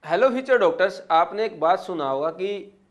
Hello future doctors, आपने एक बात सुना होगा कि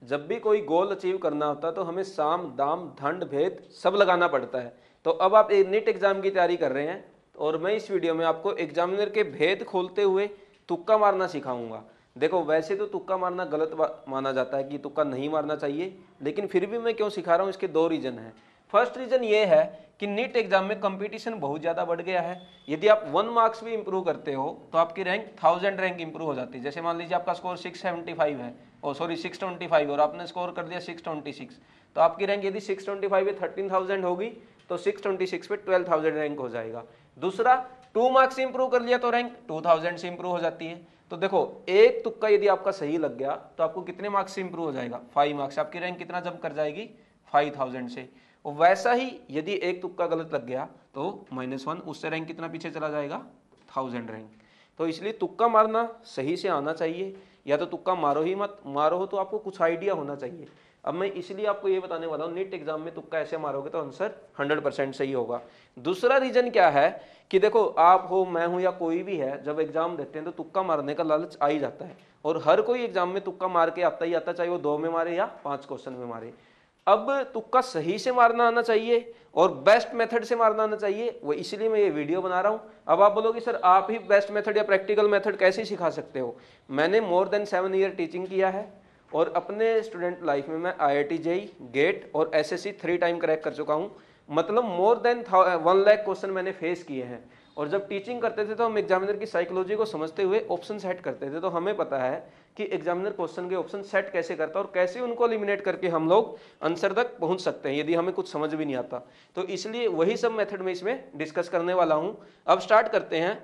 जब भी कोई गोल अचीव करना होता है तो हमें साम दाम दंड भेद सब लगाना पड़ता है। तो अब आप नीट एग्जाम की तैयारी कर रहे हैं और मैं इस वीडियो में आपको एग्जामिनर के भेद खोलते हुए तुक्का मारना सिखाऊंगा। देखो, वैसे तो तुक्का मारना गलत माना जाता है कि तुक्का नहीं मारना चाहिए, लेकिन फिर भी मैं क्यों सिखा रहा हूँ, इसके दो रीजन हैं। फर्स्ट रीजन ये है कि नीट एग्जाम में कंपटीशन बहुत ज़्यादा बढ़ गया है। यदि आप 1 मार्क्स भी इंप्रूव करते हो तो आपकी रैंक 1000 रैंक इंप्रूव हो जाती है। जैसे मान लीजिए आपका स्कोर 675 है, 625, और आपने स्कोर कर दिया 626, तो आपकी रैंक यदि 625 पे 13000 होगी तो 626 पे 12000 रैंक हो जाएगा। दूसरा, 2 मार्क्स इंप्रूव कर लिया तो रैंक 2000 से इंप्रूव हो जाती है। तो देखो, एक तुक्का यदि आपका सही लग गया तो आपको कितने मार्क्स से इंप्रूव हो जाएगा, 5 मार्क्स। आपकी रैंक कितना जंप कर जाएगी, 5000 से। और वैसा ही यदि एक तुक्का गलत लग गया तो -1, उससे रैंक कितना पीछे चला जाएगा, 1000 रैंक। तो इसलिए तुक्का मारना सही से आना चाहिए, या तो तुक्का मारो ही मत, मारो हो तो आपको कुछ आइडिया होना चाहिए। अब मैं इसलिए आपको ये बताने वाला हूँ, नीट एग्जाम में तुक्का ऐसे मारोगे तो आंसर 100% सही होगा। दूसरा रीजन क्या है कि देखो, आप हो, मैं हूं, या कोई भी है, जब एग्जाम देते हैं तो तुक्का मारने का लालच आ ही जाता है। और हर कोई एग्जाम में तुक्का मार के आता ही आता, चाहे वो 2 में मारे या 5 क्वेश्चन में मारे। अब तुक्का सही से मारना आना चाहिए और बेस्ट मेथड से मारना आना चाहिए, वो इसलिए मैं ये वीडियो बना रहा हूं। अब आप बोलोगे सर आप ही बेस्ट मेथड या प्रैक्टिकल मेथड कैसे सिखा सकते हो। मैंने मोर देन 7 ईयर टीचिंग किया है और अपने स्टूडेंट लाइफ में मैं IIT JEE, गेट और SSC 3 टाइम क्रैक कर चुका हूं। मतलब मोर देन 1 लाख क्वेश्चन मैंने फेस किए हैं। और जब टीचिंग करते थे तो हम एग्जामिनर की साइकोलॉजी को समझते हुए ऑप्शन सेट करते थे। तो हमें पता है कि एग्जामिनर क्वेश्चन के ऑप्शन सेट कैसे करता है और कैसे उनको एलिमिनेट करके हम लोग आंसर तक पहुंच सकते हैं यदि हमें कुछ समझ भी नहीं आता। तो इसलिए वही सब मेथड में इसमें डिस्कस करने वाला हूं। अब स्टार्ट करते हैं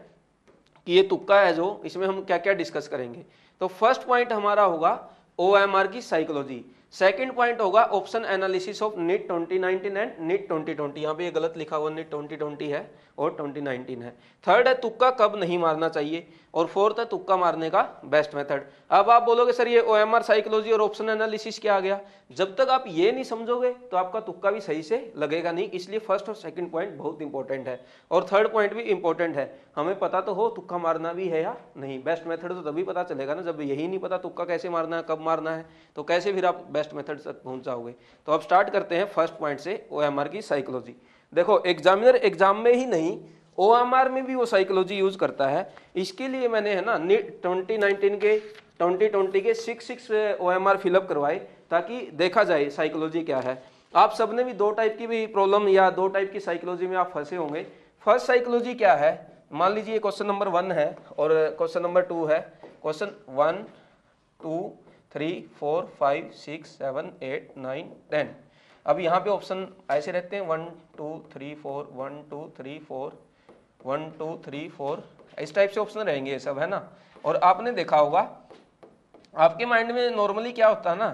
कि ये तुक्का है जो, इसमें हम क्या क्या डिस्कस करेंगे। तो फर्स्ट पॉइंट हमारा होगा OMR की साइकोलॉजी। सेकंड पॉइंट होगा option analysis of NEET 2019 and NEET 2020। यहाँ पे ये गलत लिखा हुआ, नीट 2020 है और 2019 है। थर्ड है तुक्का कब नहीं मारना चाहिए, और फोर्थ है तुक्का मारने का बेस्ट मेथड। अब आप बोलोगे सर ये OMR साइकोलॉजी और ऑप्शन एनालिसिस क्या आ गया। जब तक आप ये नहीं समझोगे तो आपका तुक्का भी सही से लगेगा नहीं। इसलिए फर्स्ट और सेकंड पॉइंट बहुत इंपॉर्टेंट है और थर्ड पॉइंट भी इंपॉर्टेंट है। हमें पता तो हो तुक्का मारना भी है या नहीं। बेस्ट मेथड तो तभी पता चलेगा ना, जब यही नहीं पता तुक्का कैसे मारना है, कब मारना है, तो कैसे फिर आप बेस्ट मेथड तक पहुंच जाओगे। तो अब स्टार्ट करते हैं फर्स्ट पॉइंट से, OMR की साइकोलॉजी। देखो, एग्जामिनर एग्जाम में ही नहीं, OMR में भी वो साइकोलॉजी यूज करता है। इसके लिए मैंने है ना नीट 2019 के 2020 के 6 OMR फिलअप करवाए ताकि देखा जाए साइकोलॉजी क्या है। आप सबने भी 2 टाइप की भी प्रॉब्लम या 2 टाइप की साइकोलॉजी में आप फंसे होंगे। फर्स्ट साइकोलॉजी क्या है, मान लीजिए क्वेश्चन नंबर 1 है और क्वेश्चन नंबर 2 है। क्वेश्चन 1 2 3 4 5 6 7 8 9 10। अब यहाँ पे ऑप्शन ऐसे रहते हैं 1 2 3 4 1 2 3 4 1 2 3 4, इस टाइप से ऑप्शन रहेंगे ये सब, है ना। और आपने देखा होगा आपके माइंड में नॉर्मली क्या होता है ना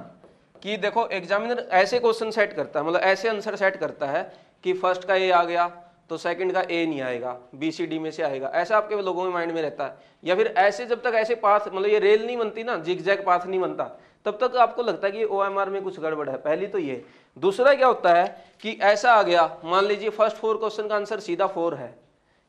कि देखो, एग्जामिनर ऐसे क्वेश्चन सेट करता है, मतलब ऐसे आंसर सेट करता है कि फर्स्ट का A आ गया तो सेकंड का A नहीं आएगा, BCD में से आएगा। ऐसा आपके लोगों के माइंड में रहता है। या फिर ऐसे जब तक ऐसे पाथ, मतलब ये रेल नहीं बनती ना, जिगजैग पाथ नहीं बनता, तब तक आपको लगता है कि OMR में कुछ गड़बड़ है। पहली तो ये। दूसरा क्या होता है कि ऐसा आ गया, मान लीजिए फर्स्ट 4 क्वेश्चन का आंसर सीधा 4 है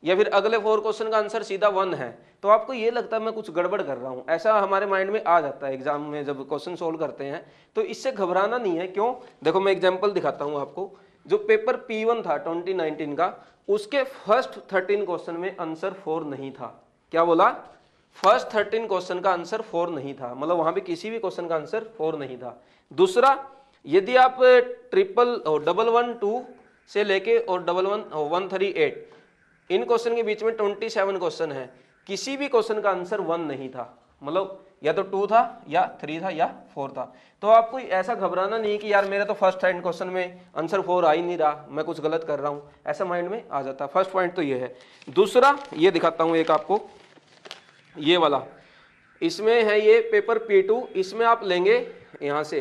या फिर अगले 4 क्वेश्चन का आंसर सीधा 1 है, तो आपको ये लगता है मैं कुछ गड़बड़ कर रहा हूं। ऐसा हमारे माइंड में आ जाता है एग्जाम में जब क्वेश्चन सोल्व करते हैं। तो इससे घबराना नहीं है। क्यों, देखो मैं एग्जांपल दिखाता हूं आपको। जो पेपर P1 था 2019 का, उसके फर्स्ट 13 क्वेश्चन में आंसर 4 नहीं था। क्या बोला, फर्स्ट 13 क्वेश्चन का आंसर 4 नहीं था, मतलब वहां पे किसी भी क्वेश्चन का आंसर 4 नहीं था। दूसरा, यदि आप 11112 से लेके और 11138 इन क्वेश्चन के बीच में 27 क्वेश्चन है, किसी भी क्वेश्चन का आंसर 1 नहीं था, मतलब या तो 2 था या 3 था या 4 था। तो आपको ऐसा घबराना नहीं कि यार मेरा तो फर्स्ट 10 क्वेश्चन में आंसर 4 आ ही नहीं रहा, मैं कुछ गलत कर रहा हूं, ऐसा माइंड में आ जाता है। फर्स्ट पॉइंट तो ये है। दूसरा ये दिखाता हूं एक आपको, ये वाला, इसमें है ये पेपर P2। इसमें आप लेंगे यहां से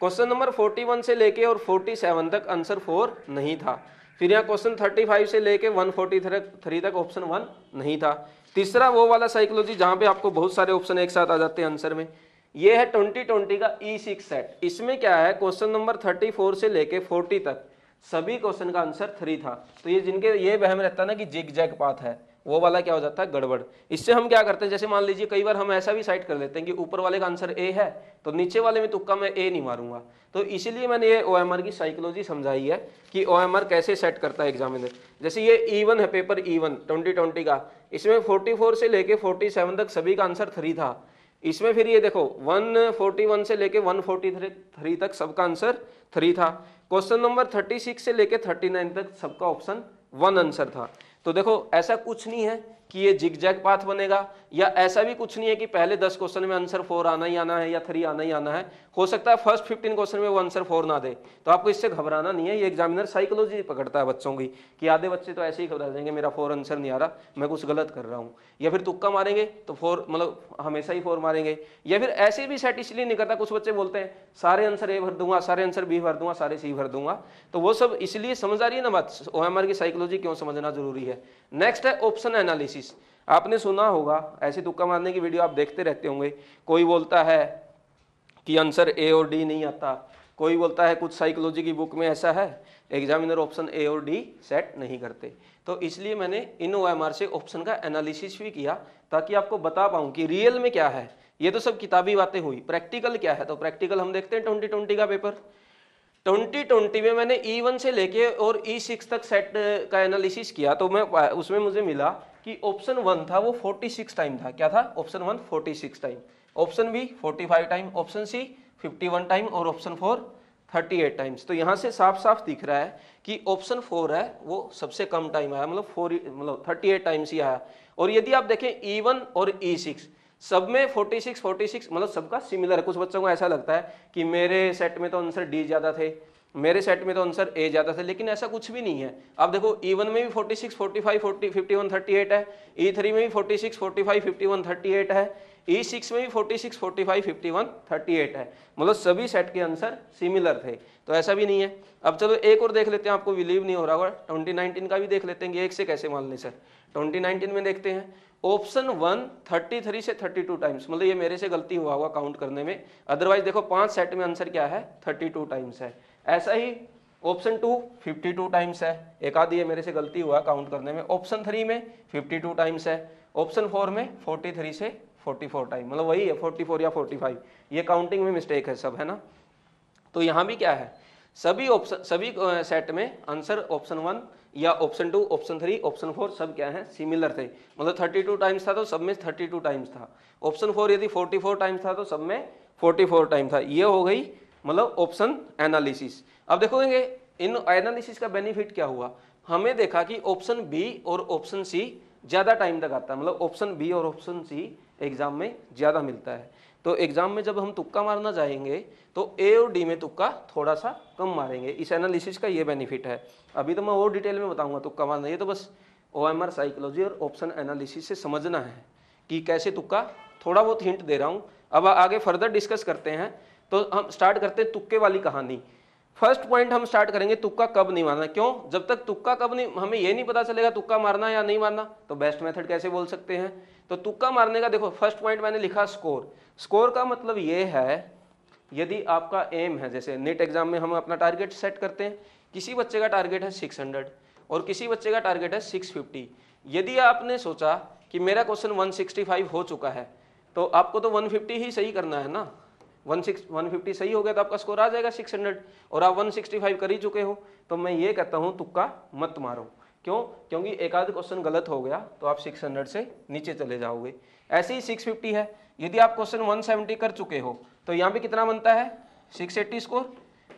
क्वेश्चन नंबर 41 से लेके और 47 तक आंसर 4 नहीं था। फिर यहाँ क्वेश्चन 35 से लेके 143 तक ऑप्शन 1 नहीं था। तीसरा वो वाला साइकोलॉजी जहां पे आपको बहुत सारे ऑप्शन एक साथ आ जाते हैं आंसर में, ये है 2020 का E6 सेट। इसमें क्या है, क्वेश्चन नंबर 34 से लेके 40 तक सभी क्वेश्चन का आंसर 3 था। तो ये जिनके ये वहम रहता है ना कि जिग जैग पाथ है, वो वाला क्या हो जाता है, गड़बड़। इससे हम क्या करते हैं, जैसे मान लीजिए कई बार हम ऐसा भी साइड कर लेते हैं कि ऊपर वाले का आंसर ए है तो नीचे वाले में तुक्का मैं ए नहीं मारूंगा। तो इसीलिए मैंने ये OMR की साइकोलॉजी समझाई है कि OMR कैसे सेट करता है एग्जामिनर। जैसे ये E1 है, पेपर E1 2020 का, इसमें 44 से लेके 47 तक सभी का आंसर 3 था। इसमें फिर ये देखो 141 से लेके 143 तक सबका आंसर 3 था। क्वेश्चन नंबर 36 से लेके 39 तक सबका ऑप्शन 1 आंसर था। तो देखो ऐसा कुछ नहीं है कि ये जिगजैग पाथ बनेगा, या ऐसा भी कुछ नहीं है कि पहले 10 क्वेश्चन में आंसर 4 आना ही आना है या 3 आना ही आना है। हो सकता है फर्स्ट 15 क्वेश्चन में वो आंसर 4 ना दे, तो आपको इससे घबराना नहीं है। ये एग्जामिनर साइकोलॉजी पकड़ता है बच्चों की, कि आधे बच्चे तो ऐसे ही घबरा जाएंगे मेरा 4 आंसर नहीं आ रहा, मैं कुछ गलत कर रहा हूँ, या फिर तुक्का मारेंगे तो 4 मतलब हमेशा ही 4 मारेंगे, या फिर ऐसे भी सेट इसलिए नहीं करता। कुछ बच्चे बोलते हैं सारे आंसर ए भर दूंगा, सारे आंसर बी भर दूंगा, सारे सी भर दूंगा, तो वो सब इसलिए समझ आ रही है ना बात, OMR की साइकोलॉजी क्यों समझना जरूरी है। नेक्स्ट है ऑप्शन एनालिसिस। आपने सुना होगा, ऐसी तुक्का मारने की वीडियो आप देखते रहते होंगे, कोई बोलता है कि आंसर ए और डी नहीं आता, कोई बोलता है कुछ साइकोलॉजी की बुक में ऐसा है, एग्जामिनर ऑप्शन ए और डी सेट नहीं करते। तो इसलिए मैंने इन OMR से ऑप्शन का एनालिसिस भी किया, ताकि आपको बता पाऊं कि रियल में क्या है। ये तो सब किताबी बातें हुई, प्रैक्टिकल क्या है। तो प्रैक्टिकल हम देखते हैं 2020 का पेपर। 2020 में मैंने E1 से लेके और E6 तक सेट का एनालिसिस किया, तो मैं उसमें मुझे मिला कि ऑप्शन 1 था वो 46 टाइम था। क्या था? Option 1 46 time, option B 45 time, option C 51 time और ऑप्शन 4 38 टाइम्स। तो यहाँ से साफ साफ दिख रहा है कि ऑप्शन 4 है वो सबसे कम टाइम आया, मतलब 38 टाइम्स ही आया। और यदि आप देखें E1 और E6 सब में 46 मतलब सबका सिमिलर है। कुछ बच्चों को ऐसा लगता है कि मेरे सेट में तो आंसर डी ज्यादा थे, मेरे सेट में तो आंसर ए ज्यादा थे, लेकिन ऐसा कुछ भी नहीं है। आप देखो E1 में भी 46 45 40 51 38 है, E3 में भी 46 45 51 38 है, E6 में भी 46 45 51 38 है, मतलब सभी सेट के आंसर सिमिलर थे। तो ऐसा भी नहीं है। अब चलो एक और देख लेते हैं, आपको बिलीव नहीं हो रहा होगा, 2019 का भी देख लेते हैं। एक से कैसे मान लें सर, 2019 में देखते हैं। ऑप्शन 1 33 से 32 टाइम्स, मतलब ये मेरे से गलती हुआ होगा काउंट करने में, अदरवाइज देखो 5 सेट में आंसर क्या है 32 टाइम्स है। ऐसा ही ऑप्शन 2 52 टाइम्स है, एक आधी ये मेरे से गलती हुआ काउंट करने में। ऑप्शन 3 में 52 टाइम्स है, ऑप्शन 4 में 43 से 44 टाइम, मतलब वही है 44 या 45, ये काउंटिंग में मिस्टेक है सब, है ना। तो यहाँ भी क्या है, सभी सेट में आंसर ऑप्शन 1 या ऑप्शन 2 ऑप्शन 3 ऑप्शन 4 सब क्या है सिमिलर थे। मतलब 32 टाइम्स था तो सब में 32 टाइम्स था। ऑप्शन 4 यदि 44 टाइम्स था तो सब में 44 टाइम था। ये हो गई मतलब ऑप्शन एनालिसिस। अब देखोगे इन एनालिसिस का बेनिफिट क्या हुआ, हमें देखा कि ऑप्शन बी और ऑप्शन सी ज्यादा टाइम तक आता है, मतलब ऑप्शन बी और ऑप्शन सी एग्जाम में ज्यादा मिलता है। तो एग्जाम में जब हम तुक्का मारना जाएंगे तो ए और डी में तुक्का थोड़ा सा कम मारेंगे। इस एनालिसिस का ये बेनिफिट है। अभी तो मैं और डिटेल में बताऊंगा तुक्का मारना, ये तो बस OMR साइकोलॉजी और ऑप्शन एनालिसिस से समझना है कि कैसे तुक्का, थोड़ा बहुत हिंट दे रहा हूँ। अब आगे फर्दर डिस्कस करते हैं। तो हम स्टार्ट करते हैं तुक्के वाली कहानी। फर्स्ट पॉइंट हम स्टार्ट करेंगे तुक्का कब नहीं मारना। क्यों? जब तक तुक्का कब नहीं, हमें ये नहीं पता चलेगा तुक्का मारना या नहीं मारना, तो बेस्ट मेथड कैसे बोल सकते हैं। तो तुक्का मारने का देखो फर्स्ट पॉइंट मैंने लिखा स्कोर। स्कोर का मतलब ये है, यदि आपका एम है, जैसे नीट एग्जाम में हम अपना टारगेट सेट करते हैं, किसी बच्चे का टारगेट है 600 और किसी बच्चे का टारगेट है 650। यदि आपने सोचा कि मेरा क्वेश्चन 165 हो चुका है तो आपको तो 150 ही सही करना है ना। 150 सही हो गया तो आपका स्कोर आ जाएगा 600, और आप 165 कर ही चुके हो। तो मैं ये कहता हूँ तुक्का मत मारो। क्यों? क्योंकि एक आध क्वेश्चन गलत हो गया तो आप 600 से नीचे चले जाओगे। ऐसे ही 650 है, यदि आप क्वेश्चन 170 कर चुके हो तो यहाँ पे कितना बनता है 680 स्कोर।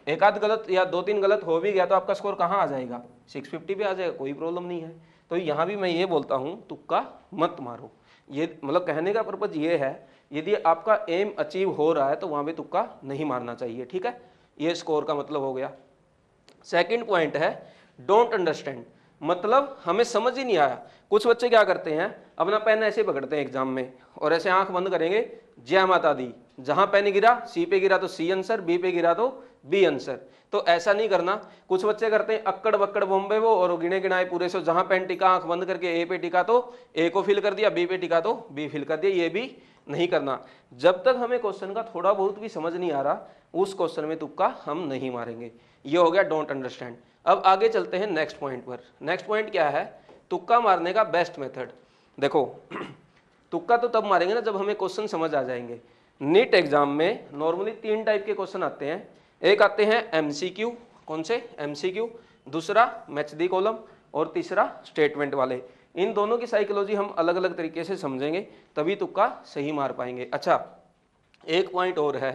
एक आध गलत या 2-3 गलत हो भी गया तो आपका स्कोर कहाँ आ जाएगा 650 पे आ जाएगा, कोई प्रॉब्लम नहीं है। तो यहाँ भी मैं ये बोलता हूँ तुक्का मत मारो। ये मतलब कहने का पर्पज ये है, यदि आपका एम अचीव हो रहा है तो वहाँ पे तुक्का नहीं मारना चाहिए, ठीक है। ये स्कोर का मतलब हो गया। सेकंड पॉइंट है डोंट अंडरस्टैंड, मतलब हमें समझ ही नहीं आया। कुछ बच्चे क्या करते हैं, अपना पेन ऐसे पकड़ते हैं एग्जाम में और ऐसे आंख बंद करेंगे, जय माता दी, जहां पेन गिरा सी पे गिरा तो सी आंसर, बी पे गिरा तो बी आंसर। तो ऐसा नहीं करना। कुछ बच्चे करते हैं अक्कड़ बक्कड़ बॉम्बे वो, और गिने गिनाए पूरे से, जहां पेन टिका आंख बंद करके ए पे टिका तो ए को फिल कर दिया, बी पे टिका तो बी फिल कर दिया। ये भी नहीं करना। जब तक हमें क्वेश्चन का थोड़ा बहुत भी समझ नहीं आ रहा उस क्वेश्चन में तुक्का हम नहीं मारेंगे। ये हो गया डोंट अंडरस्टैंड। अब आगे चलते हैं नेक्स्ट पॉइंट पर। नेक्स्ट पॉइंट क्या है, तुक्का मारने का बेस्ट मेथड देखो, तुक्का तो तब मारेंगे ना जब हमें क्वेश्चन समझ आ जाएंगे। नीट एग्जाम में नॉर्मली 3 टाइप के क्वेश्चन आते हैं। एक आते हैं एमसीक्यू, कौन से एमसीक्यू, दूसरा मैच द कॉलम और तीसरा स्टेटमेंट वाले। इन दोनों की साइकोलॉजी हम अलग अलग तरीके से समझेंगे, तभी तुक्का सही मार पाएंगे। अच्छा, एक पॉइंट और है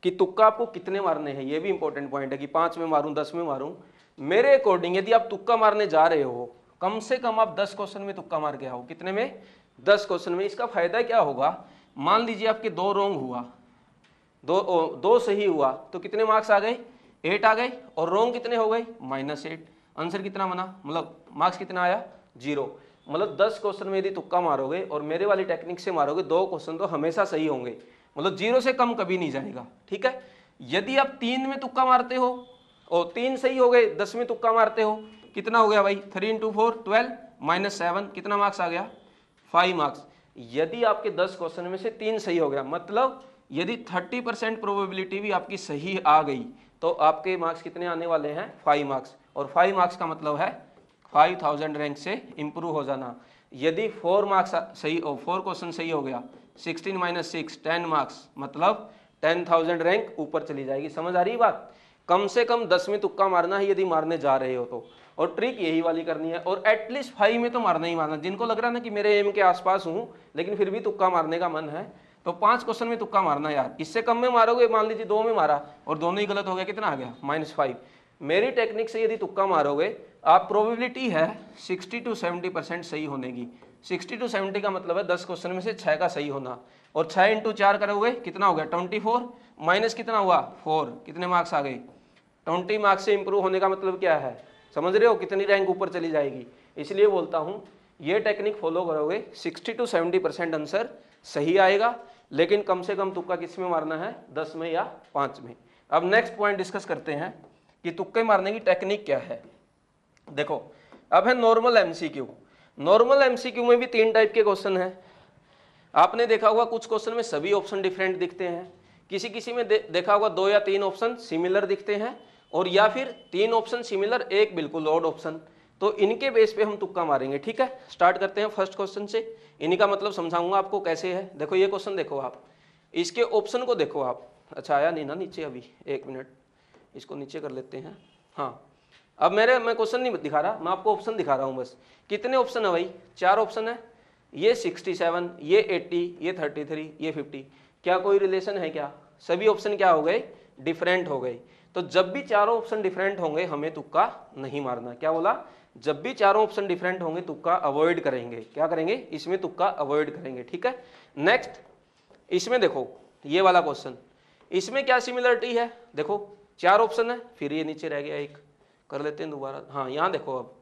कि तुक्का आपको कितने मारने हैं, ये भी इंपॉर्टेंट पॉइंट है कि 5 में मारूं 10 में मारूं। मेरे अकॉर्डिंग यदि आप तुक्का मारने जा रहे हो, कम से कम आप 10 क्वेश्चन में तुक्का मार के आओ। कितने में? 10 क्वेश्चन में। इसका फायदा क्या होगा, मान लीजिए आपके 2 रॉन्ग हुआ, दो सही हुआ, तो कितने मार्क्स आ गए? 8 आ गए। और रॉन्ग कितने हो गए? -8। आंसर कितना बना, मतलब मार्क्स कितना आया? 0। मतलब 10 क्वेश्चन में यदि तुक्का मारोगे और मेरे वाली टेक्निक से मारोगे, 2 क्वेश्चन तो हमेशा सही होंगे, मतलब 0 से कम कभी नहीं जाएगा। ठीक है, यदि आप 3 में तुक्का मारते हो और 3 सही हो गए, 10 में तुक्का मारते हो, कितना हो गया भाई? 3 × 4 12 -7, कितना मार्क्स आ गया? 5 मार्क्स। यदि आपके 10 क्वेश्चन में से 3 सही हो गया, मतलब यदि 30% प्रोबेबिलिटी भी आपकी सही आ गई, तो आपके मार्क्स कितने आने वाले हैं? 5 मार्क्स। और 5 मार्क्स का मतलब है 5000 रैंक से इंप्रूव हो जाना। यदि 4 मार्क्स सही, 4 क्वेश्चन सही हो गया, 16 - 6 10 मार्क्स, मतलब 10,000 रैंक ऊपर चली जाएगी। समझ आ रही बात? कम से कम 10 में तुक्का मारना है यदि मारने जा रहे हो तो, और ट्रिक यही वाली करनी है। और एटलीस्ट 5 में तो मारना ही मारना। जिनको लग रहा है ना कि मेरे एम के आसपास हूं लेकिन फिर भी तुक्का मारने का मन है, तो 5 क्वेश्चन में तुक्का मारना यार। इससे कम में मारोगे, मान लीजिए 2 में मारा और दोनों ही गलत हो गया, कितना आ गया? -5। मेरी टेक्निक से यदि तुक्का मारोगे, आप प्रोबेबिलिटी है 60 to 70% सही होने की। 60 to 70 का मतलब है 10 क्वेश्चन में से 6 का सही होना। और 6 × 4 करोगे, कितना हो गया? 24 माइनस कितना हुआ? 4, कितने मार्क्स आ गए? 20 मार्क्स से इंप्रूव होने का मतलब क्या है? समझ रहे हो कितनी रैंक ऊपर चली जाएगी? इसलिए बोलता हूं ये टेक्निक फॉलो करोगे, 60 to 70% आंसर सही आएगा। लेकिन कम से कम तुक्का किस में मारना है? 10 में या 5 में। अब नेक्स्ट पॉइंट डिस्कस करते हैं कि तुक्के मारने की टेक्निक क्या है। देखो, अब है नॉर्मल एमसीक्यू। नॉर्मल एमसीक्यू में भी 3 टाइप के क्वेश्चन हैं। आपने देखा होगा कुछ क्वेश्चन में सभी ऑप्शन डिफरेंट दिखते हैं, किसी किसी में देखा होगा 2 या 3 ऑप्शन सिमिलर दिखते हैं, और या फिर 3 ऑप्शन सिमिलर, एक बिल्कुल ऑड ऑप्शन। तो इनके बेस पे हम तुक्का मारेंगे। ठीक है, स्टार्ट करते हैं फर्स्ट क्वेश्चन से। इन्हीं का मतलब समझाऊंगा आपको कैसे है। देखो ये क्वेश्चन देखो आप, इसके ऑप्शन को देखो आप। अच्छा, आया नहीं ना नीचे अभी? 1 मिनट, इसको नीचे कर लेते हैं। हाँ, अब मैं क्वेश्चन नहीं दिखा रहा, मैं आपको ऑप्शन दिखा रहा हूँ बस। कितने ऑप्शन है भाई? 4 ऑप्शन है। ये 67, ये 80, ये 33, ये 50। क्या कोई रिलेशन है क्या? सभी ऑप्शन क्या हो गए? डिफरेंट हो गए। तो जब भी चारों ऑप्शन डिफरेंट होंगे हमें तुक्का नहीं मारना। क्या बोला? जब भी चारों ऑप्शन डिफरेंट होंगे तुक्का अवॉइड करेंगे। क्या करेंगे? इसमें तुक्का अवॉइड करेंगे। ठीक है, नेक्स्ट इसमें देखो ये वाला क्वेश्चन, इसमें क्या सिमिलरिटी है? देखो 4 ऑप्शन है, फिर ये नीचे रह गया एक, कर लेते हैं दोबारा। हाँ, यहाँ देखो, अब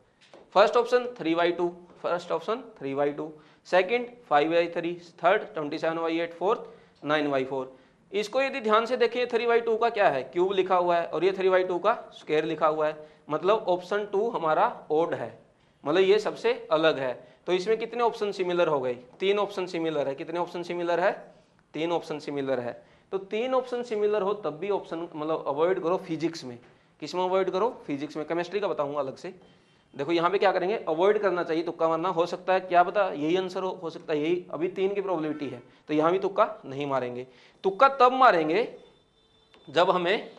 first option 3/2, first option 3/2, second 5/3, third 27/8, fourth 9/4। इसको यदि ध्यान से देखिए 3/2 का क्या है? क्यूब लिखा हुआ है, और ये 3/2 का स्क्वायर लिखा हुआ है, मतलब ऑप्शन 2 हमारा ओड है, मतलब ये सबसे अलग है। तो इसमें कितने ऑप्शन सिमिलर हो गए? 3 ऑप्शन सिमिलर है। कितने ऑप्शन सिमिलर है? 3 ऑप्शन सिमिलर है। तो 3 ऑप्शन सिमिलर हो तब भी ऑप्शन मतलब अवॉइड करो फिजिक्स में। किस में अवॉइड करो? फिजिक्स में। केमिस्ट्री का बताऊंगा अलग से। देखो यहाँ पे क्या करेंगे? अवॉइड करना चाहिए तुक्का मारना। हो सकता है क्या पता यही आंसर हो सकता है यही, अभी 3 की प्रोबेबिलिटी है, तो यहाँ भी तुक्का नहीं मारेंगे। तुक्का तब मारेंगे जब हमें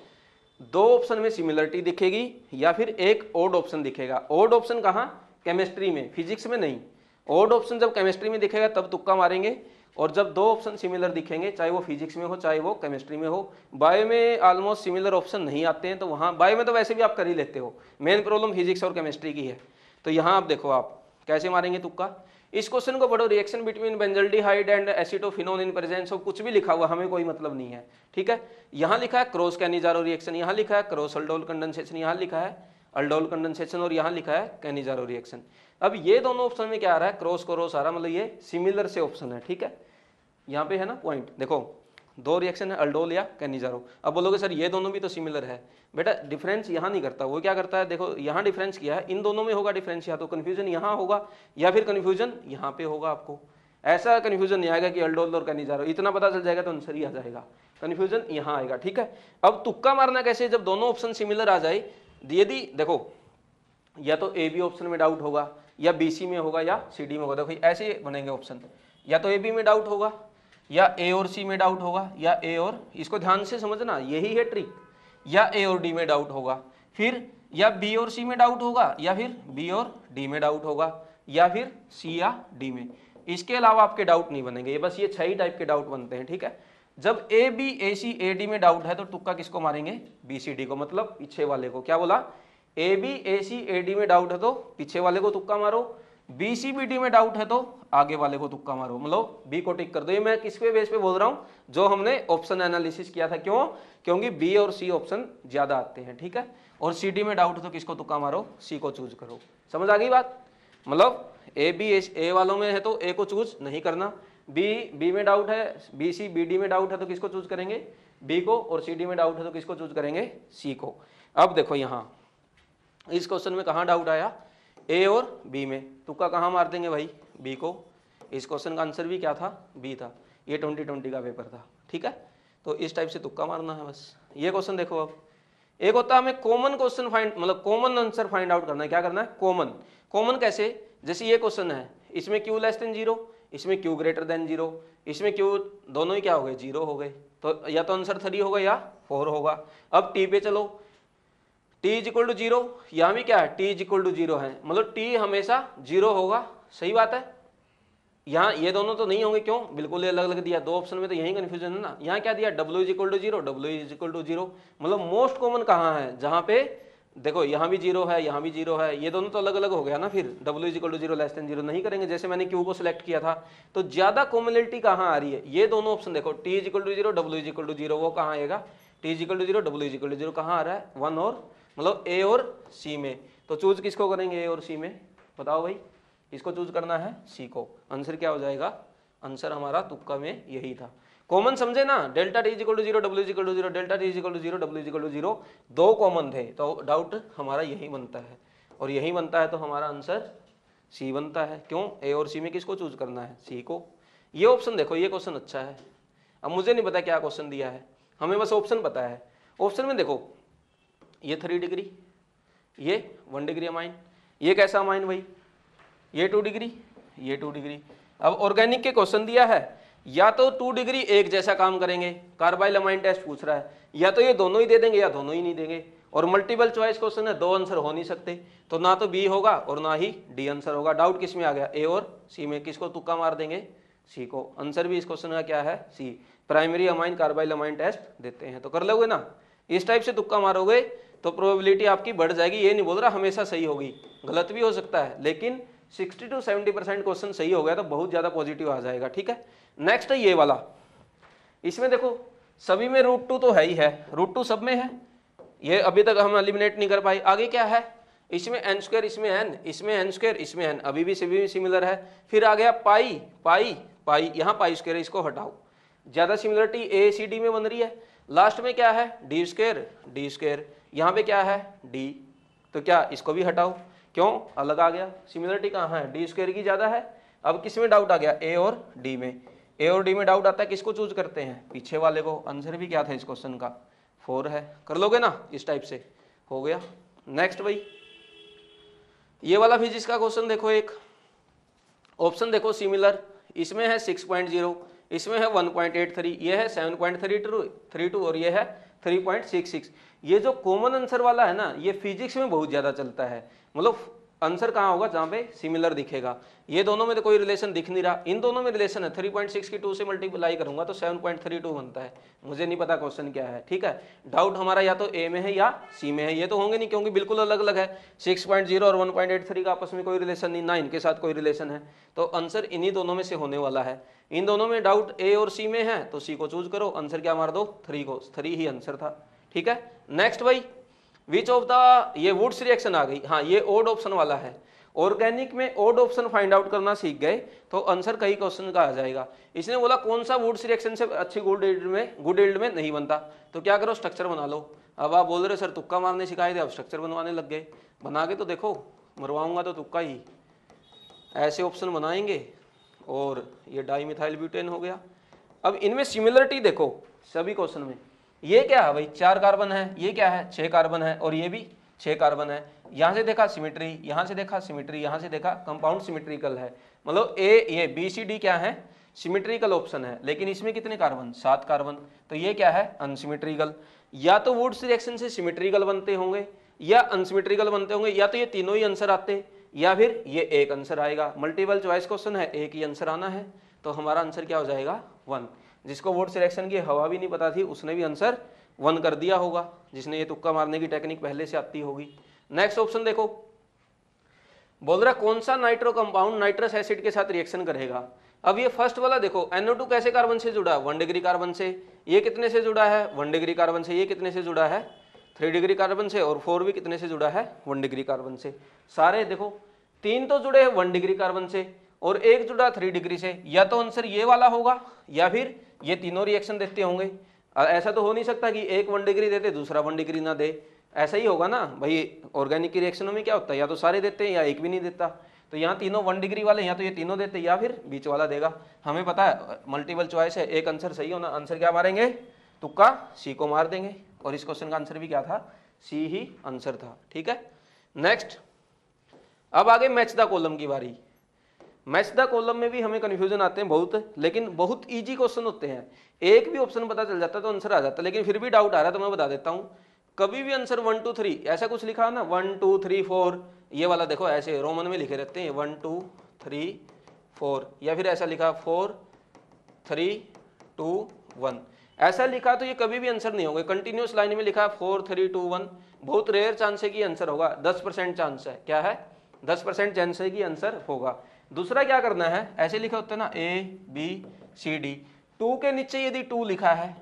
2 ऑप्शन में सिमिलरिटी दिखेगी या फिर एक ओड ऑप्शन दिखेगा। ओड ऑप्शन कहाँ? केमिस्ट्री में, फिजिक्स में नहीं। ओड ऑप्शन जब केमिस्ट्री में दिखेगा तब तुक्का मारेंगे, और जब 2 ऑप्शन सिमिलर दिखेंगे, चाहे वो फिजिक्स में हो चाहे वो केमिस्ट्री में हो। बायो में ऑलमोस्ट सिमिलर ऑप्शन नहीं आते हैं, तो वहाँ बायो में तो वैसे भी आप कर ही लेते हो। मेन प्रॉब्लम फिजिक्स और केमिस्ट्री की है। तो यहाँ आप देखो आप कैसे मारेंगे तुक्का। इस क्वेश्चन को पढ़ो, reaction between benzaldehyde and acetophenone in presence of, कुछ भी लिखा हुआ हमें कोई मतलब नहीं है। ठीक है, यहाँ लिखा है क्रॉस कैनिजारो रिएक्शन, यहाँ लिखा है क्रॉस अल्डोल कंडेंसेशन, यहाँ लिखा है अल्डोल कंडेंसेशन, और यहाँ लिखा है कैनिजारो रिएक्शन। अब ये दोनों ऑप्शन में क्या आ रहा है? क्रॉस क्रॉस आ रहा है, मतलब ये सिमिलर से ऑप्शन है। ठीक है, यहाँ पे है ना पॉइंट, देखो 2 रिएक्शन है, अल्डोल या कैनिजारो। अब बोलोगे सर ये दोनों भी तो सिमिलर है। बेटा डिफरेंस यहाँ नहीं करता, वो क्या करता है? देखो यहाँ डिफरेंस किया है, इन दोनों में होगा डिफरेंस, या तो कन्फ्यूजन यहाँ होगा या फिर कन्फ्यूजन यहाँ पे होगा। आपको ऐसा कन्फ्यूजन नहीं आएगा कि अल्डोल और कैनिजारो, इतना पता चल जाएगा तो आंसर ही आ जाएगा। कन्फ्यूजन यहाँ आएगा। ठीक है, अब तुक्का मारना कैसे? जब दोनों ऑप्शन सिमिलर आ जाए, यदि देखो या तो ए बी ऑप्शन में डाउट होगा, या बी सी में होगा, या सी डी में होगा। देखो ऐसे बनेंगे ऑप्शन, या तो ए बी में डाउट होगा, या ए और सी में डाउट होगा, या ए और, इसको ध्यान से समझना यही है ट्रिक, या ए और डी में डाउट होगा, फिर या बी और सी में डाउट होगा, या फिर बी और डी में डाउट होगा, या फिर सी या डी में। इसके अलावा आपके डाउट नहीं बनेंगे, ये बस ये 6 ही टाइप के डाउट बनते हैं, ठीक है। जब A B A C A D में डाउट है तो तुक्का किसको मारेंगे, बी सी डी को, मतलब पीछे वाले को। क्या बोला, A B A C A D में डाउट है तो पीछे वाले को तुक्का मारो, बी सी बी डी में डाउट है तो आगे वाले को तुक्का मारो, मतलब बी को टिक कर दो। ये मैं किस पे बेस पे बोल रहा हूँ, जो हमने ऑप्शन एनालिसिस किया था। क्यों, क्योंकि बी और सी ऑप्शन ज्यादा आते हैं, ठीक है। और सी डी में डाउट है तो किसको तुक्का मारो, सी को चूज करो। समझ आ गई बात, मतलब ए बी ए वालों में है तो ए को चूज नहीं करना, बी में डाउट है, बी सी बी डी में डाउट है तो किसको चूज करेंगे, बी को, और सी डी में डाउट है तो किसको चूज करेंगे, सी को। अब देखो यहाँ इस क्वेश्चन में कहाँ डाउट आया, ए और बी में, तुक्का कहाँ मार देंगे भाई, बी को। इस क्वेश्चन का आंसर भी क्या था, बी था। ये 2020 का पेपर था, ठीक है। तो इस टाइप से तुक्का मारना है बस। ये क्वेश्चन देखो, अब एक होता है हमें कॉमन क्वेश्चन फाइंड, मतलब कॉमन आंसर फाइंड आउट करना है। क्या करना है, कॉमन। कॉमन कैसे, जैसे ये क्वेश्चन है, इसमें क्यू लेस देन 0, इसमें क्यू ग्रेटर देन 0, इसमें क्यू दोनों ही क्या हो गए, 0 हो गए, तो या तो आंसर 3 होगा या 4 होगा। अब टी पे चलो, t इज इक्वल टू 0, यहाँ भी क्या है, t इज इक्वल टू 0 है, मतलब t हमेशा 0 होगा। सही बात है, यहाँ ये दोनों तो नहीं होंगे, क्यों, बिल्कुल अलग अलग दिया, 2 ऑप्शन में तो यही कंफ्यूजन है ना। यहाँ क्या दिया, w is equal to 0, w is equal to 0, मतलब मोस्ट कॉमन कहाँ है, जहाँ पे देखो यहाँ भी 0 है, यहाँ भी 0 है, ये दोनों तो अलग अलग हो गया ना। फिर w is equal to 0 less than 0 नहीं करेंगे, जैसे मैंने q को सिलेक्ट किया था। तो ज्यादा कॉमनलिटी कहाँ आ रही है, ये दोनों ऑप्शन देखो, t is equal to 0, w is equal to 0, वो कहाँ आएगा, t is equal to 0, w is equal to 0 कहाँ आ रहा है, 1 और, मतलब ए और सी में। तो चूज किसको करेंगे, ए और सी में, बताओ भाई, इसको चूज करना है, सी को। आंसर क्या हो जाएगा, आंसर हमारा तुक्का में यही था। कॉमन समझे ना, delta T is equal to 0, w is equal to 0, delta T is equal to 0, w is equal to 0, 2 common थे, तो डाउट हमारा यही बनता है, और यही बनता है तो हमारा आंसर सी बनता है। क्यों, ए और सी में किसको चूज करना है, सी को। ये ऑप्शन देखो, ये क्वेश्चन अच्छा है। अब मुझे नहीं पता क्या क्वेश्चन दिया है, हमें बस ऑप्शन पता है। ऑप्शन में देखो, ये 3 डिग्री, ये 1 डिग्री अमाइन, ये कैसा अमाइन भाई, ये 2 डिग्री, ये 2 डिग्री। अब ऑर्गेनिक के क्वेश्चन दिया है, या तो 2 डिग्री एक जैसा काम करेंगे, कार्बाइल अमाइन टेस्ट पूछ रहा है, या तो ये दोनों ही दे देंगे या दोनों ही नहीं देंगे। और मल्टीपल चॉइस क्वेश्चन है, 2 आंसर हो नहीं सकते, तो ना तो बी होगा और ना ही डी आंसर होगा। डाउट किस में आ गया, ए और सी में, किसको तुक्का मार देंगे, सी को। आंसर भी इस क्वेश्चन का क्या है, C. Primary amine carbylamine test देते हैं, तो कर लोगे ना। इस टाइप से तुक्का मारोगे तो प्रोबेबिलिटी आपकी बढ़ जाएगी। ये नहीं बोल रहा हमेशा सही होगी, गलत भी हो सकता है, लेकिन 60 to 70% क्वेश्चन सही हो गया तो बहुत ज्यादा पॉजिटिव आ जाएगा, ठीक है। नेक्स्ट है ये वाला, इसमें देखो सभी में √2 तो है ही है, √2 सब में है, ये अभी तक हम एलिमिनेट नहीं कर पाए। आगे क्या है, इसमें n², इसमें n, इसमें n², इसमें n, अभी भी सभी में सिमिलर है। फिर आ गया पाई पाई पाई, यहाँ पाई², इसको हटाओ, ज्यादा सिमिलरिटी ए सी डी में बन रही है। लास्ट में क्या है, d², यहाँ पे क्या है, d, तो क्या इसको भी हटाओ, क्यों, अलग आ गया, सिमिलरिटी कहाँ है, d² की ज्यादा है। अब किस में डाउट आ गया, ए और डी में। ए और डी में डाउट आता है, किसको चूज करते हैं, पीछे वाले को। आंसर भी क्या था इस क्वेश्चन का, 4 है। कर लोगे ना, इस टाइप से हो गया। नेक्स्ट भाई, ये वाला फिजिक्स का क्वेश्चन देखो, एक ऑप्शन देखो सिमिलर, इसमें है 6.0, इसमें है 1.83, ये है 7.32 और ये है 3.66। ये जो कॉमन आंसर वाला है ना, ये फिजिक्स में बहुत ज्यादा चलता है, मतलब आंसर कहाँ होगा, जहाँ पे सिमिलर दिखेगा। ये दोनों में तो कोई रिलेशन दिख नहीं रहा, इन दोनों में रिलेशन है। 3.6 की 2 से मल्टीप्लाई करूंगा तो 7.32 बनता है। मुझे नहीं पता क्वेश्चन क्या है, ठीक है। डाउट हमारा या तो ए में है या सी में है, ये तो होंगे नहीं क्योंकि बिल्कुल अलग अलग है। 6.0 और 1.83 का आपस में कोई रिलेशन नहीं, ना इनके साथ कोई रिलेशन है, तो आंसर इन्हीं दोनों में से होने वाला है। इन दोनों में डाउट ए और सी में है तो सी को चूज करो, आंसर क्या मार दो, 3 को, 3 ही आंसर था, ठीक है। नेक्स्ट भाई, विच ऑफ द, ये वुड्स रिएक्शन आ गई, हाँ ये ओड ऑप्शन वाला है। ऑर्गेनिक में ओड ऑप्शन फाइंड आउट करना सीख गए तो आंसर कई क्वेश्चन का आ जाएगा। इसने बोला कौन सा वुड्स रिएक्शन से अच्छी गुड यील्ड में नहीं बनता, तो क्या करो, स्ट्रक्चर बना लो। अब आप बोल रहे सर तुक्का मारने सिखाए थे, अब स्ट्रक्चर बनवाने लग गए। बना के तो देखो, मरवाऊंगा तो तुक्का ही। ऐसे ऑप्शन बनाएंगे और ये डाईमिथाइल ब्यूटेन हो गया। अब इनमें सिमिलरिटी देखो सभी क्वेश्चन में, ये क्या है भाई, 4 कार्बन है, ये क्या है, 6 कार्बन है, और ये भी 6 कार्बन है। यहाँ से देखा सिमेट्री, यहाँ से देखा सिमेट्री, यहाँ से देखा कंपाउंड सिमेट्रिकल है, मतलब ये बी सी डी क्या है, सिमेट्रिकल ऑप्शन है। लेकिन इसमें कितने कार्बन, 7 कार्बन, तो ये क्या है, अनसिमेट्रिकल। या तो वुड्स रिएक्शन से सिमेट्रिकल बनते होंगे या अनसिमेट्रिकल बनते होंगे, या तो ये तीनों ही आंसर आते या फिर ये एक आंसर आएगा। मल्टीपल चॉइस क्वेश्चन है, एक ही आंसर आना है, तो हमारा आंसर क्या हो जाएगा 1। जिसको वुड्स रिएक्शन की हवा भी नहीं पता थी उसने भी आंसर 1 कर दिया होगा, जिसने ये तुक्का मारने की टेक्निक पहले से आती होगी। नेक्स्ट ऑप्शन देखो, बोल रहा कौन सा नाइट्रो कंपाउंड नाइट्रस एसिड के साथ रिएक्शन करेगा। अब ये फर्स्ट वाला देखो, NO2 कैसे कार्बन से जुड़ा, 1 डिग्री कार्बन से, ये कितने से जुड़ा है 1 डिग्री कार्बन से, ये कितने से जुड़ा है 3 डिग्री कार्बन से, और 4 भी कितने से जुड़ा है 1 डिग्री कार्बन से। सारे देखो 3 तो जुड़े हैं 1 डिग्री कार्बन से और एक जुड़ा 3 डिग्री से। या तो आंसर ये वाला होगा या फिर ये तीनों रिएक्शन देते होंगे। ऐसा तो हो नहीं सकता कि एक 1 डिग्री देते दूसरा 1 डिग्री ना दे, ऐसा ही होगा ना भाई। ऑर्गेनिक की रिएक्शनों में क्या होता है, या तो सारे देते हैं या एक भी नहीं देता। तो यहाँ तीनों 1 डिग्री वाले, या तो ये तीनों देते या फिर बीच वाला देगा। हमें पता है मल्टीपल चॉइस है, एक आंसर सही होना। आंसर क्या मारेंगे, तुक्का सी को मार देंगे। और इस क्वेश्चन का आंसर भी क्या था, सी ही आंसर था। ठीक है, नेक्स्ट अब आगे मैच द कॉलम की बारी। मैच द कॉलम में भी हमें कंफ्यूजन आते हैं बहुत, लेकिन बहुत इजी क्वेश्चन होते हैं। एक भी ऑप्शन पता चल जाता है तो आंसर आ जाता है, लेकिन फिर भी डाउट आ रहा है तो मैं बता देता हूँ। कभी भी आंसर 1 2 3 ऐसा कुछ लिखा ना, 1 2 3 4, ये वाला देखो ऐसे रोमन में लिखे रहते हैं 1 2 3 4, या फिर ऐसा लिखा 4 3 2 1, ऐसा लिखा तो ये कभी भी आंसर नहीं होगा। कंटिन्यूस लाइन में लिखा 4 3 2 1, बहुत रेयर चांस है कि आंसर होगा, 10% चांस है। क्या है, 10% चांस है कि आंसर होगा। दूसरा क्या करना है, ऐसे लिखे होते हैं ना ABCD, 2 के नीचे यदि 2 लिखा है,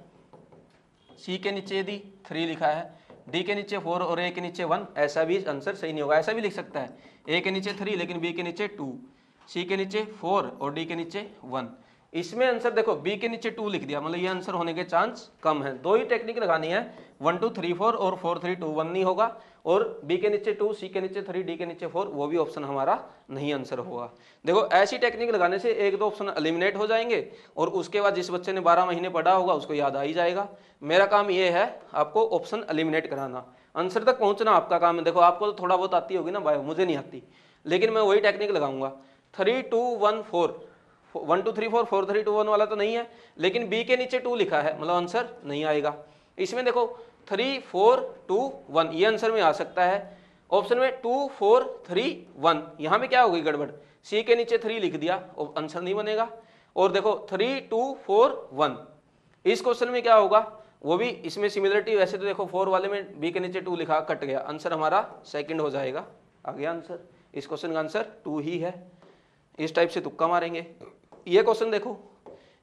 C के नीचे यदि 3 लिखा है, D के नीचे 4 और A के नीचे 1, ऐसा भी आंसर सही नहीं होगा। ऐसा भी लिख सकता है A के नीचे 3 लेकिन B के नीचे 2, C के नीचे 4 और D के नीचे 1। इसमें आंसर देखो B के नीचे 2 लिख दिया, मतलब ये आंसर होने के चांस कम है। दो ही टेक्निक लगानी है, 1 2 3 4 और 4 3 2 1 नहीं होगा, और B के नीचे 2, C के नीचे 3, D के नीचे 4, वो भी ऑप्शन हमारा नहीं आंसर होगा। देखो ऐसी टेक्निक लगाने से एक दो ऑप्शन एलिमिनेट हो जाएंगे और उसके बाद जिस बच्चे ने 12 महीने पढ़ा होगा उसको याद आ ही जाएगा। मेरा काम ये है आपको ऑप्शन एलिमिनेट कराना, आंसर तक पहुंचना आपका काम है। देखो आपको तो थोड़ा बहुत आती होगी ना बायो, मुझे नहीं आती, लेकिन मैं वही टेक्निक लगाऊंगा। 3 2 1 4, 1 2 3 4 4 3 2 1 वाला तो नहीं है, लेकिन B के नीचे 2 लिखा है, मतलब आंसर नहीं आएगा। इसमें देखो 3 4 2 1, ये आंसर में आ सकता है। ऑप्शन में 2 4 3 1, यहाँ में क्या हो गई गड़बड़, C के नीचे 3 लिख दिया, आंसर नहीं बनेगा। और देखो 3 2 4 1, इस क्वेश्चन में क्या होगा, वो भी इसमें सिमिलरिटी। वैसे तो देखो 4 वाले में B के नीचे 2 लिखा, कट गया, आंसर हमारा सेकंड हो जाएगा। आ गया आंसर, इस क्वेश्चन का आंसर 2 ही है। इस टाइप से तुक्का मारेंगे। ये क्वेश्चन देखो,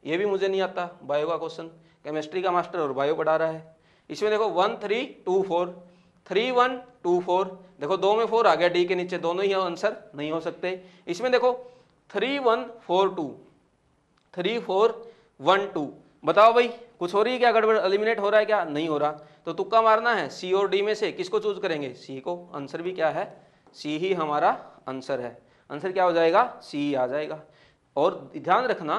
ये भी मुझे नहीं आता, बायो का क्वेश्चन, केमिस्ट्री का मास्टर और बायो पढ़ा रहा है। इसमें देखो 1 3 2 4, 3 1 2 4, देखो 2 में 4 आ गया, D के नीचे दोनों ही आंसर नहीं हो सकते। इसमें देखो 3 1 4 2, 3 4 1 2, बताओ भाई कुछ हो रही है क्या, गड़बड़ एलिमिनेट हो रहा है क्या, नहीं हो रहा। तो तुक्का मारना है, C और D में से किसको चूज करेंगे, C को। आंसर भी क्या है, C ही हमारा आंसर है। आंसर क्या हो जाएगा, C आ जाएगा। और ध्यान रखना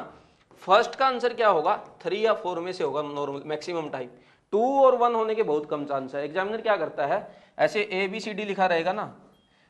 फर्स्ट का आंसर क्या होगा, 3 या 4 में से होगा नॉर्मल मैक्सिमम टाइम। 2 और 1 होने के बहुत कम चांस है। एग्जामिनर क्या करता है, ऐसे ABCD लिखा रहेगा ना,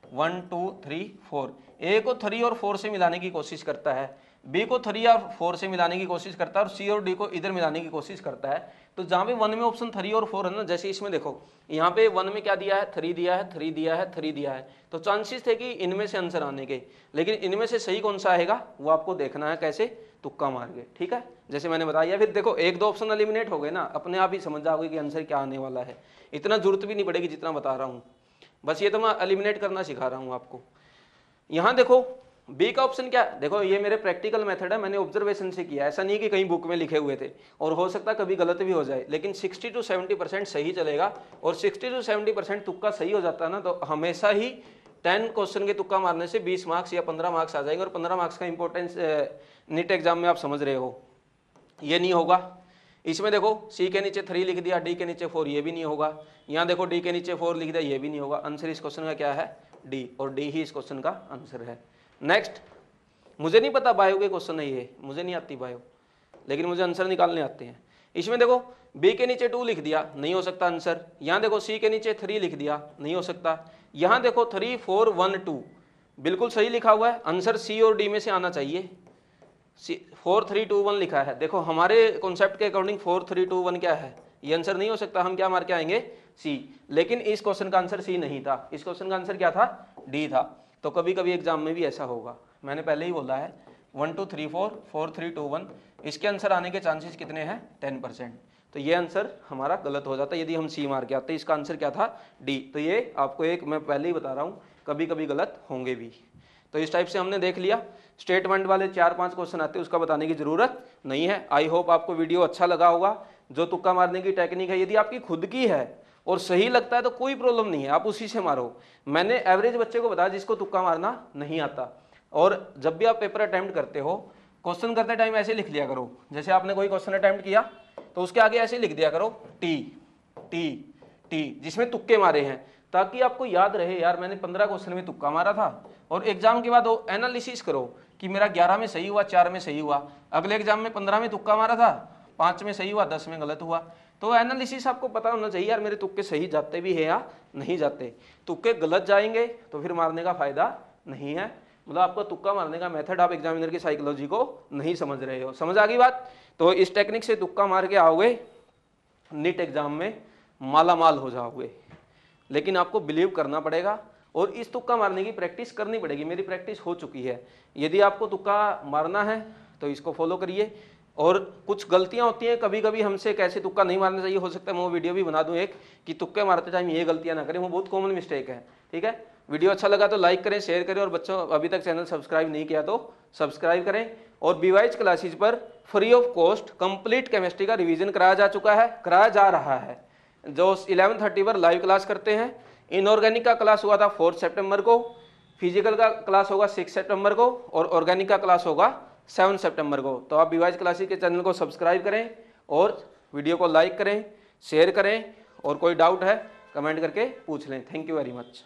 1 2 3 4, A को 3 और 4 से मिलाने की कोशिश करता है, B को 3 या 4 से मिलाने की कोशिश करता है, और C और D को इधर मिलाने की कोशिश करता है। तो जहाँ पे 1 में ऑप्शन 3 और 4 है ना, जैसे इसमें देखो यहाँ पे 1 में क्या दिया है, 3 दिया है, 3 दिया है, 3 दिया है, तो चांसेस थे कि इनमें से आंसर आने के। लेकिन इनमें से सही कौन सा आएगा वो आपको देखना है, कैसे, तुक्का मार के। ठीक है, जैसे मैंने बताया। फिर देखो एक दो ऑप्शन एलिमिनेट हो गए ना, अपने आप ही समझ जाओगे कि आंसर क्या आने वाला है। इतना जरूरत भी नहीं पड़ेगी जितना बता रहा हूँ, बस ये तो मैं एलिमिनेट करना सिखा रहा हूँ आपको। यहाँ देखो बी का ऑप्शन क्या, देखो ये मेरे प्रैक्टिकल मेथड है, मैंने ऑब्जर्वेशन से किया, ऐसा नहीं कि कहीं बुक में लिखे हुए थे, और हो सकता है कभी गलत भी हो जाए, लेकिन 60 to 70% सही चलेगा। और 60 to 70% तुक्का सही हो जाता है ना, तो हमेशा ही 10 क्वेश्चन के तुक्का मारने से 20 मार्क्स या 15 मार्क्स आ जाएंगे। और 15 मार्क्स का इंपॉर्टेंस नीट एग्जाम में आप समझ रहे हो, ये नहीं होगा। इसमें देखो C के नीचे 3 लिख दिया, D के नीचे 4, ये भी नहीं होगा। यहाँ देखो D के नीचे 4 लिख दिया, ये भी नहीं होगा। आंसर इस क्वेश्चन का क्या है, D, और D ही इस क्वेश्चन का आंसर है। नेक्स्ट, मुझे नहीं पता बायो के क्वेश्चन है ये, मुझे नहीं आती बायो, लेकिन मुझे आंसर निकालने आते हैं। इसमें देखो बी के नीचे 2 लिख दिया, नहीं हो सकता आंसर। यहाँ देखो सी के नीचे 3 लिख दिया, नहीं हो सकता। यहाँ देखो 3 4 1 2 बिल्कुल सही लिखा हुआ है, आंसर सी और डी में से आना चाहिए। 4 3 2 1 लिखा है, देखो हमारे कॉन्सेप्ट के अकॉर्डिंग 4 3 2 1 क्या है, ये आंसर नहीं हो सकता। हम क्या मार के आएंगे, सी। लेकिन इस क्वेश्चन का आंसर सी नहीं था, इस क्वेश्चन का आंसर क्या था, डी था। तो कभी कभी एग्जाम में भी ऐसा होगा, मैंने पहले ही बोला है 1 2 3 4 4 3 2 1 इसके आंसर आने के चांसेस कितने हैं, 10%। तो ये आंसर हमारा गलत हो जाता है यदि हम सी मार के आते। इसका आंसर क्या था, डी। तो ये आपको एक मैं पहले ही बता रहा हूँ, कभी कभी गलत होंगे भी। तो इस टाइप से हमने देख लिया। स्टेटमेंट वाले 4-5 क्वेश्चन आते हैं, उसका बताने की जरूरत नहीं है। आई होप आपको वीडियो अच्छा लगा होगा। जो तुक्का मारने की टेक्निक है, यदि आपकी खुद की है और सही लगता है तो कोई प्रॉब्लम नहीं है, आप उसी से मारो। मैंने एवरेज बच्चे को बताया जिसको तुक्का मारना नहीं आता। और जब भी आप पेपर अटेम्प्ट करते हो, क्वेश्चन करते टाइम ऐसे लिख लिया करो, जैसे आपने कोई क्वेश्चन अटेम्प्ट किया तो उसके आगे ऐसे लिख दिया करो टी टी टी, जिसमें तुक्के मारे हैं, ताकि आपको याद रहे यार मैंने 15 क्वेश्चन में तुक्का मारा था। और एग्जाम के बाद वो एनालिसिस करो कि मेरा 11 में सही हुआ, 4 में सही हुआ, अगले एग्जाम में 15 में तुक्का मारा था, 5 में सही हुआ, 10 में गलत हुआ। तो एनालिसिस आपको पता होना चाहिए यार मेरे तुक्के सही जाते भी है या नहीं जाते। तुक्के गलत जाएंगे तो फिर मारने का फायदा नहीं है। मतलब आपको तुक्का मारने का मेथड, आप एग्जामिनर की साइकोलॉजी को नहीं समझ रहे हो। समझ आ गई बात? तो इस टेक्निक से तुक्का मार के आओगे, नीट एग्जाम में माला माल हो जाओगे। लेकिन आपको बिलीव करना पड़ेगा और इस तुक्का मारने की प्रैक्टिस करनी पड़ेगी। मेरी प्रैक्टिस हो चुकी है। यदि आपको तुक्का मारना है तो इसको फॉलो करिए। और कुछ गलतियां होती हैं कभी कभी हमसे, कैसे तुक्का नहीं मारना चाहिए, हो सकता है मैं वो वीडियो भी बना दूं एक, कि तुक्के मारते टाइम ये गलतियां ना करें, वो बहुत कॉमन मिस्टेक है। ठीक है, वीडियो अच्छा लगा तो लाइक करें, शेयर करें, और बच्चों अभी तक चैनल सब्सक्राइब नहीं किया तो सब्सक्राइब करें। और बीवाइज क्लासेज पर free of cost complete chemistry का रिवीजन कराया जा चुका है, कराया जा रहा है। जो 11:30 पर लाइव क्लास करते हैं। इनऑर्गेनिक का क्लास हुआ था 4 सितंबर को, फिजिकल का क्लास होगा 6 सितंबर को, और ऑर्गेनिक का क्लास होगा 7 सितंबर को। तो आप बीवाइज क्लासेज के चैनल को सब्सक्राइब करें और वीडियो को लाइक करें, शेयर करें, और कोई डाउट है कमेंट करके पूछ लें। Thank you very much.